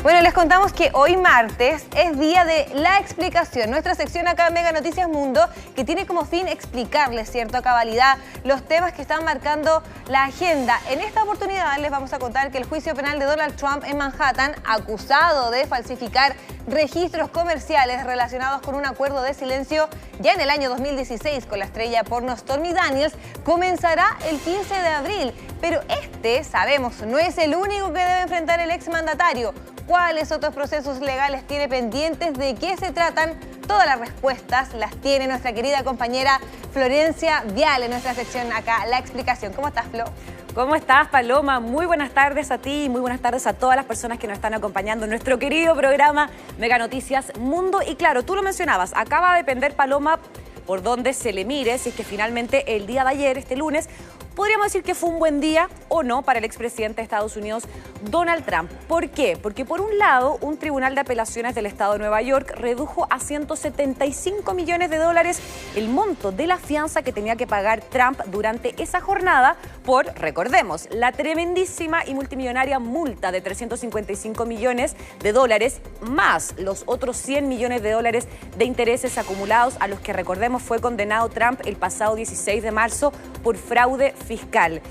Bueno, les contamos que hoy martes es día de La Explicación, nuestra sección acá en Mega Noticias Mundo, que tiene como fin explicarles, ¿cierto?, a cabalidad los temas que están marcando la agenda. En esta oportunidad les vamos a contar que el juicio penal de Donald Trump en Manhattan, acusado de falsificar registros comerciales relacionados con un acuerdo de silencio ya en el año 2016 con la estrella porno Stormy Daniels, comenzará el 15 de abril. Pero sabemos, no es el único que debe enfrentar el exmandatario. ¿Cuáles otros procesos legales tiene pendientes? ¿De qué se tratan? Todas las respuestas las tiene nuestra querida compañera Florencia Vial en nuestra sección acá, La Explicación. ¿Cómo estás, Flo? ¿Cómo estás, Paloma? Muy buenas tardes a ti y muy buenas tardes a todas las personas que nos están acompañando en nuestro querido programa Mega Noticias Mundo. Y claro, tú lo mencionabas, acá va a depender, Paloma, por dónde se le mire, si es que finalmente el día de ayer, este lunes, podríamos decir que fue un buen día o no para el expresidente de Estados Unidos, Donald Trump. ¿Por qué? Porque por un lado, un tribunal de apelaciones del estado de Nueva York redujo a 175 millones de dólares el monto de la fianza que tenía que pagar Trump durante esa jornada por, recordemos, la tremendísima y multimillonaria multa de 355 millones de dólares, más los otros 100 millones de dólares de intereses acumulados a los que, recordemos, fue condenado Trump el pasado 16 de marzo por fraude fiscal.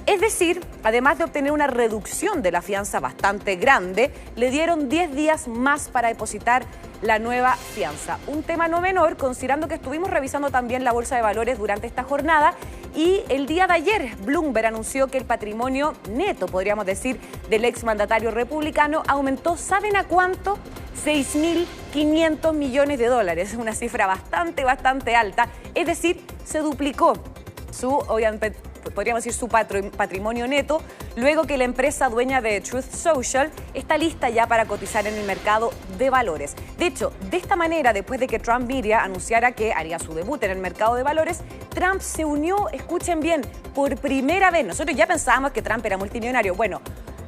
Es decir, además de obtener una reducción de la fianza bastante grande, le dieron 10 días más para depositar la nueva fianza. Un tema no menor, considerando que estuvimos revisando también la bolsa de valores durante esta jornada y el día de ayer Bloomberg anunció que el patrimonio neto, podríamos decir, del exmandatario republicano aumentó, ¿saben a cuánto? 6.500 millones de dólares, una cifra bastante alta, es decir, se duplicó su, obviamente, podríamos decir, su patrimonio neto, luego que la empresa dueña de Truth Social está lista ya para cotizar en el mercado de valores. De hecho, de esta manera, después de que Trump Media anunciara que haría su debut en el mercado de valores, Trump se unió, escuchen bien, por primera vez. Nosotros ya pensábamos que Trump era multimillonario. Bueno,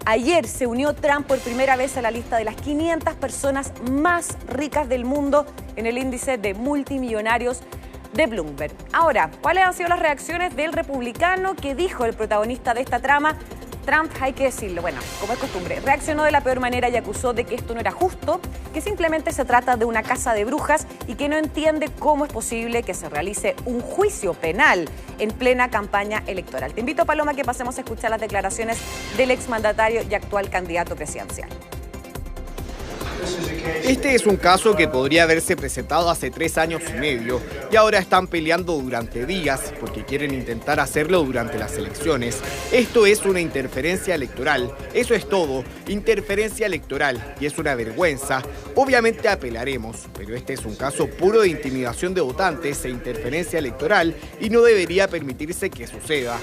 ayer se unió Trump por primera vez a la lista de las 500 personas más ricas del mundo en el índice de multimillonarios de Bloomberg. Ahora, ¿cuáles han sido las reacciones del republicano? Que dijo el protagonista de esta trama? Trump, hay que decirlo, bueno, como es costumbre, reaccionó de la peor manera y acusó de que esto no era justo, que simplemente se trata de una casa de brujas y que no entiende cómo es posible que se realice un juicio penal en plena campaña electoral. Te invito, Paloma, que pasemos a escuchar las declaraciones del exmandatario y actual candidato presidencial. Este es un caso que podría haberse presentado hace 3 años y medio y ahora están peleando durante días porque quieren intentar hacerlo durante las elecciones. Esto es una interferencia electoral, eso es todo, interferencia electoral, y es una vergüenza. Obviamente apelaremos, pero este es un caso puro de intimidación de votantes e interferencia electoral y no debería permitirse que suceda.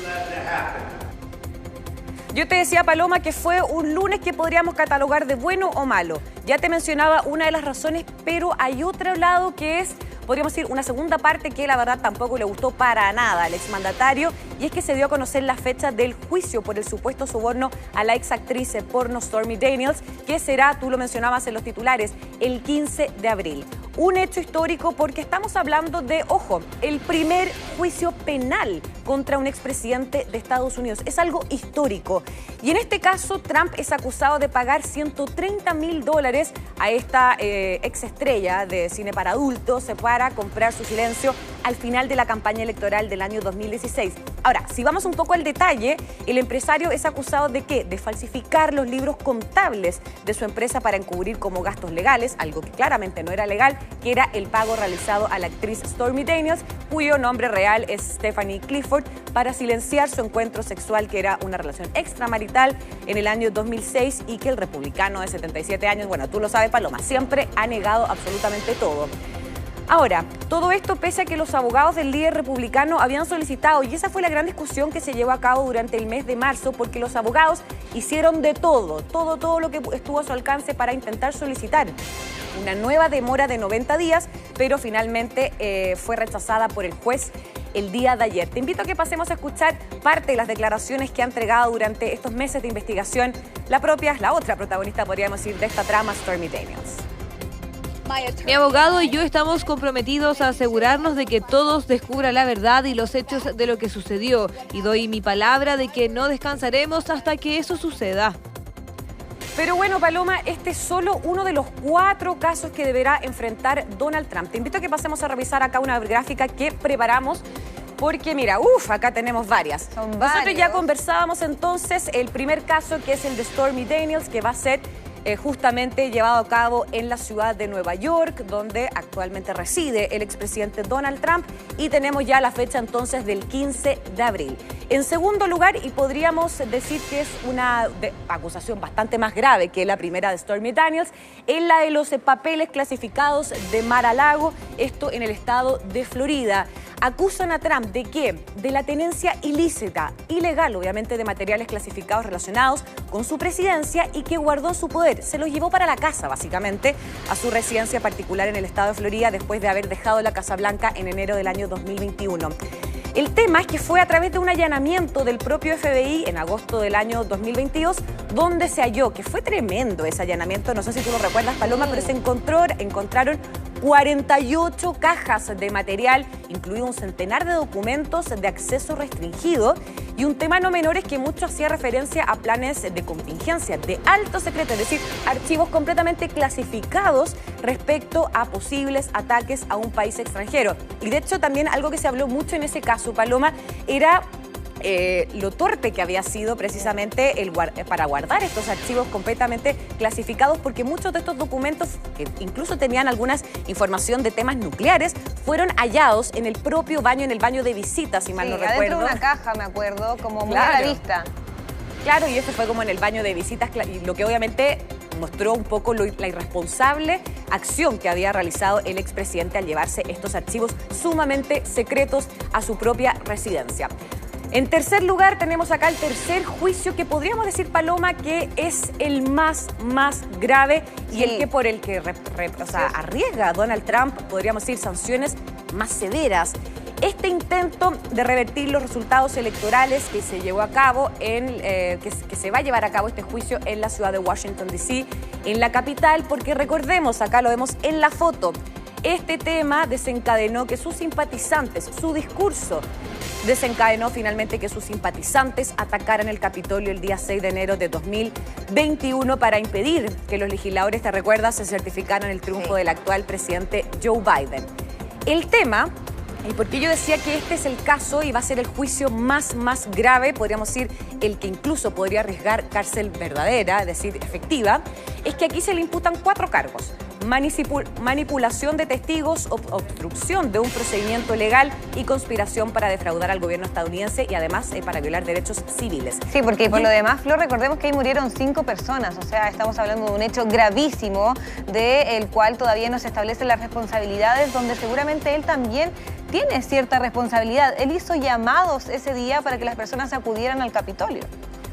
Yo te decía, Paloma, que fue un lunes que podríamos catalogar de bueno o malo. Ya te mencionaba una de las razones, pero hay otro lado que es, podríamos decir, una segunda parte que la verdad tampoco le gustó para nada al exmandatario, y es que se dio a conocer la fecha del juicio por el supuesto soborno a la exactriz porno Stormy Daniels, que será, tú lo mencionabas en los titulares, el 15 de abril. Un hecho histórico porque estamos hablando de, ojo, el primer juicio penal contra un expresidente de Estados Unidos. Es algo histórico. Y en este caso, Trump es acusado de pagar $130.000 a esta exestrella de cine para adultos para comprar su silencio al final de la campaña electoral del año 2016. Ahora, si vamos un poco al detalle, el empresario es acusado ¿de qué? De falsificar los libros contables de su empresa para encubrir como gastos legales, algo que claramente no era legal, que era el pago realizado a la actriz Stormy Daniels, cuyo nombre real es Stephanie Clifford, para silenciar su encuentro sexual, que era una relación extramarital en el año 2006, y que el republicano de 77 años, bueno, tú lo sabes, Paloma, siempre ha negado absolutamente todo. Ahora, todo esto pese a que los abogados del líder republicano habían solicitado, y esa fue la gran discusión que se llevó a cabo durante el mes de marzo, porque los abogados hicieron de todo lo que estuvo a su alcance para intentar solicitar una nueva demora de 90 días, pero finalmente fue rechazada por el juez el día de ayer. Te invito a que pasemos a escuchar parte de las declaraciones que ha entregado durante estos meses de investigación la otra protagonista, podríamos decir, de esta trama, Stormy Daniels. Mi abogado y yo estamos comprometidos a asegurarnos de que todos descubran la verdad y los hechos de lo que sucedió, y doy mi palabra de que no descansaremos hasta que eso suceda. Pero bueno, Paloma, este es solo uno de los 4 casos que deberá enfrentar Donald Trump. Te invito a que pasemos a revisar acá una gráfica que preparamos, porque mira, acá tenemos varias. Nosotros ya conversábamos entonces el primer caso, que es el de Stormy Daniels, que va a ser justamente llevado a cabo en la ciudad de Nueva York, donde actualmente reside el expresidente Donald Trump, y tenemos ya la fecha entonces del 15 de abril. En segundo lugar, y podríamos decir que es una acusación bastante más grave que la primera de Stormy Daniels, es la de los papeles clasificados de Mar-a-Lago, esto en el estado de Florida. Acusan a Trump ¿de qué? De la tenencia ilícita, ilegal obviamente, de materiales clasificados relacionados con su presidencia y que guardó en su poder. Se los llevó para la casa, básicamente, a su residencia particular en el estado de Florida después de haber dejado la Casa Blanca en enero del año 2021. El tema es que fue a través de un allanamiento del propio FBI en agosto del año 2022, donde se halló, que fue tremendo ese allanamiento, no sé si tú lo recuerdas, Paloma, pero se encontraron 48 cajas de material, incluido un centenar de documentos de acceso restringido, y un tema no menor es que mucho hacía referencia a planes de contingencia, de alto secreto, es decir, archivos completamente clasificados respecto a posibles ataques a un país extranjero. Y de hecho también algo que se habló mucho en ese caso, Paloma, era lo torpe que había sido precisamente para guardar estos archivos completamente clasificados, porque muchos de estos documentos, que incluso tenían algunas información de temas nucleares, fueron hallados en el propio baño, en el baño de visitas, si mal no recuerdo. Adentro de una caja, me acuerdo, como muy a la vista. Claro, y eso fue como en el baño de visitas, y lo que obviamente mostró un poco la irresponsable acción que había realizado el expresidente al llevarse estos archivos sumamente secretos a su propia residencia. En tercer lugar, tenemos acá el tercer juicio, que podríamos decir, Paloma, que es el más grave y el que por el que arriesga a Donald Trump, podríamos decir, sanciones más severas. Este intento de revertir los resultados electorales que se llevó a cabo, que se va a llevar a cabo este juicio en la ciudad de Washington, D.C., en la capital, porque recordemos, acá lo vemos en la foto, este tema desencadenó que sus simpatizantes, su discurso desencadenó finalmente que sus simpatizantes atacaran el Capitolio el día 6 de enero de 2021 para impedir que los legisladores, te recuerdas, se certificaran el triunfo del actual presidente Joe Biden. El tema, y porque yo decía que este es el caso y va a ser el juicio más grave, podríamos decir el que incluso podría arriesgar cárcel verdadera, es decir, efectiva, es que aquí se le imputan 4 cargos. Manipulación de testigos, obstrucción de un procedimiento legal y conspiración para defraudar al gobierno estadounidense y además para violar derechos civiles. Sí, porque por lo demás, Flor, recordemos que ahí murieron 5 personas, o sea, estamos hablando de un hecho gravísimo del cual todavía no se establecen las responsabilidades, donde seguramente él también tiene cierta responsabilidad. Él hizo llamados ese día para que las personas acudieran al Capitolio.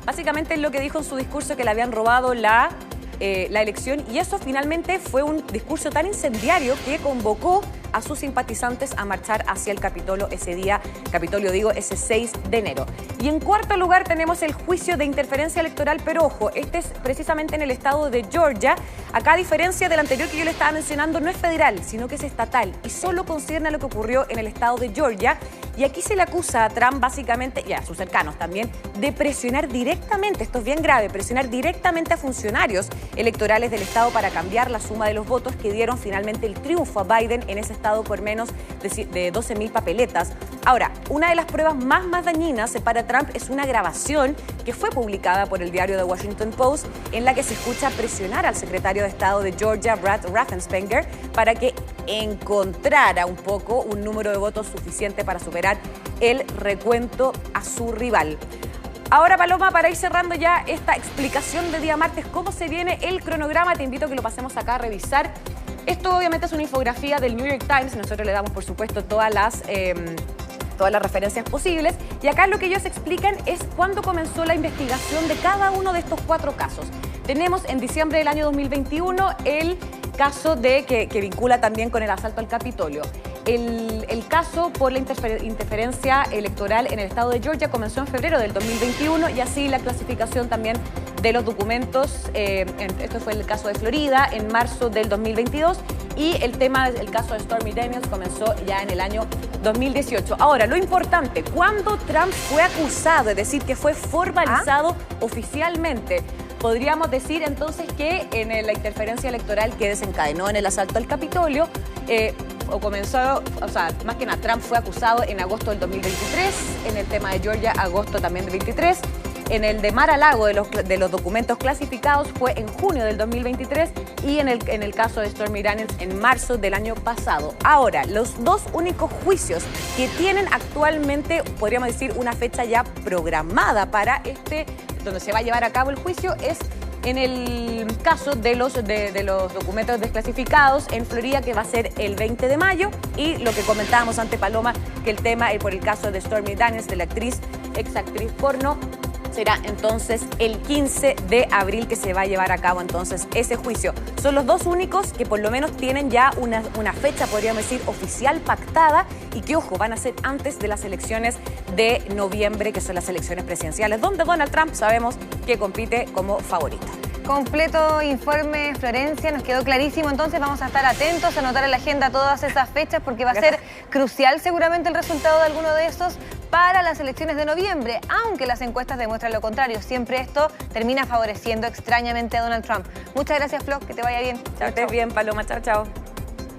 Básicamente es lo que dijo en su discurso, que le habían robado la elección, y eso finalmente fue un discurso tan incendiario que convocó a sus simpatizantes a marchar hacia el Capitolio ese día, ese 6 de enero. Y en cuarto lugar tenemos el juicio de interferencia electoral, pero ojo, este es precisamente en el estado de Georgia. Acá, a diferencia del anterior que yo le estaba mencionando, no es federal, sino que es estatal y solo concierne a lo que ocurrió en el estado de Georgia. Y aquí se le acusa a Trump básicamente, y a sus cercanos también, de presionar directamente, esto es bien grave, presionar directamente a funcionarios electorales del estado para cambiar la suma de los votos que dieron finalmente el triunfo a Biden en ese estado por menos de 12.000 papeletas. Ahora, una de las pruebas más dañinas para Trump es una grabación que fue publicada por el diario The Washington Post, en la que se escucha presionar al secretario de Estado de Georgia, Brad Raffensperger, para que encontrara un poco un número de votos suficiente para superar el recuento a su rival. Ahora, Paloma, para ir cerrando ya esta explicación de día martes, cómo se viene el cronograma, te invito a que lo pasemos acá a revisar. Esto obviamente es una infografía del New York Times, nosotros le damos por supuesto todas las referencias posibles, y acá lo que ellos explican es cuándo comenzó la investigación de cada uno de estos 4 casos. Tenemos en diciembre del año 2021 el caso que vincula también con el asalto al Capitolio. El caso por la interferencia electoral en el estado de Georgia comenzó en febrero del 2021, y así la clasificación también de los documentos, esto fue el caso de Florida, en marzo del 2022, y el caso de Stormy Daniels comenzó ya en el año 2018. Ahora, lo importante, cuando Trump fue acusado, es decir, que fue formalizado oficialmente Podríamos decir entonces que en la interferencia electoral que desencadenó en el asalto al Capitolio, más que nada, Trump fue acusado en agosto del 2023, en el tema de Georgia, agosto también del 23, en el de Mar-a-Lago de los documentos clasificados fue en junio del 2023 y en el caso de Stormy Daniels en marzo del año pasado. Ahora, los dos únicos juicios que tienen actualmente, podríamos decir, una fecha ya programada para donde se va a llevar a cabo el juicio es en el caso de los documentos desclasificados en Florida, que va a ser el 20 de mayo, y lo que comentábamos ante Paloma, que el tema por el caso de Stormy Daniels, de la ex actriz porno, será entonces el 15 de abril que se va a llevar a cabo entonces ese juicio. Son los dos únicos que por lo menos tienen ya una fecha, podríamos decir, oficial pactada y que, ojo, van a ser antes de las elecciones de noviembre, que son las elecciones presidenciales, donde Donald Trump sabemos que compite como favorito. Completo informe, Florencia, nos quedó clarísimo. Entonces vamos a estar atentos, a anotar en la agenda todas esas fechas porque va a ser crucial seguramente el resultado de alguno de esos para las elecciones de noviembre, aunque las encuestas demuestran lo contrario. Siempre esto termina favoreciendo extrañamente a Donald Trump. Muchas gracias, Flo, que te vaya bien. Chao, estés bien, Paloma. Chao, chao.